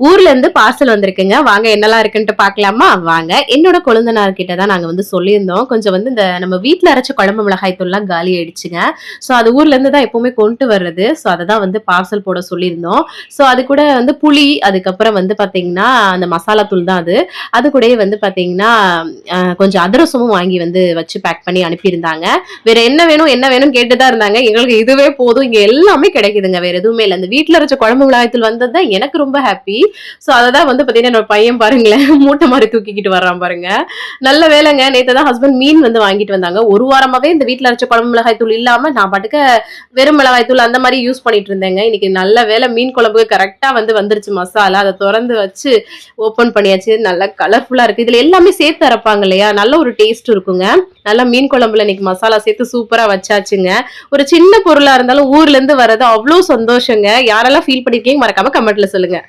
ஊர்ல இருந்து பார்சல் வந்திருக்குங்க. வாங்க என்னலாம் இருக்குன்ட்டு பார்க்கலாமா? வாங்க. என்னோட கொழுந்தனார் கிட்ட தான் நாங்க வந்து சொல்லியிருந்தோம். கொஞ்சம் வந்து இந்த நம்ம வீட்ல அரைச்ச குழம்பு மிளகாய் தூள்லாம் காலி ஆயிடுச்சுங்க. ஸோ அது ஊர்ல இருந்து தான் எப்பவுமே கொண்டு வர்றது. ஸோ அத தான் வந்து பார்சல் போட சொல்லியிருந்தோம். ஸோ அது கூட வந்து புளி, அதுக்கப்புறம் வந்து பார்த்தீங்கன்னா, அந்த மசாலா தூள் தான் அது. அது கூடயே வந்து பார்த்தீங்கன்னா, கொஞ்சம் அதிரசமும் வாங்கி வந்து வச்சு பேக் பண்ணி அனுப்பியிருந்தாங்க. வேற என்ன வேணும், என்ன வேணும்னு கேட்டு தான் இருந்தாங்க. எங்களுக்கு இதுவே போதும். இங்க எல்லாமே கிடைக்குதுங்க. வேற எதுவுமே இல்ல. இந்த வீட்ல அரைச்ச குழம்பு மிளகாய் தூள் வந்தது தான் எனக்கு ரொம்ப ஹாப்பி. சோ அததான் வந்து பாத்தீங்கன்னா என்னோட பையன் பாருங்களேன் மூட்டை மாதிரி தூக்கிக்கிட்டு வர்றான் பாருங்க. நல்ல வேலைங்க நேத்து தான் ஹஸ்பண்ட் மீன் வந்து வாங்கிட்டு வந்தாங்க. ஒரு வாரமாவே இந்த வீட்ல அரைச்ச குழம்பு மிளகாய் தூள் இல்லாம நான் பாட்டுக்க வெறும் மிளகாய் தூள் அந்த மாதிரி யூஸ் பண்ணிட்டு இருந்தேங்க. இன்னைக்கு நல்ல வேலை மீன் குழம்பு கரெக்டா வந்து வந்துருச்சு மசாலா. அதை திறந்து வச்சு ஓபன் பண்ணியாச்சு. நல்லா கலர்ஃபுல்லா இருக்கு. இதுல எல்லாமே சேர்த்து அரைப்பாங்க இல்லையா? நல்ல ஒரு டேஸ்ட் இருக்குங்க. நல்லா மீன் குழம்புல இன்னைக்கு மசாலா சேர்த்து சூப்பரா வச்சாச்சுங்க. ஒரு சின்ன பொருளா இருந்தாலும் ஊர்ல இருந்து வர்றது அவ்வளவு சந்தோஷங்க. யாரெல்லாம் ஃபீல் பண்ணிருக்கீங்க மறக்காம கமெண்ட்ல சொல்லுங்க.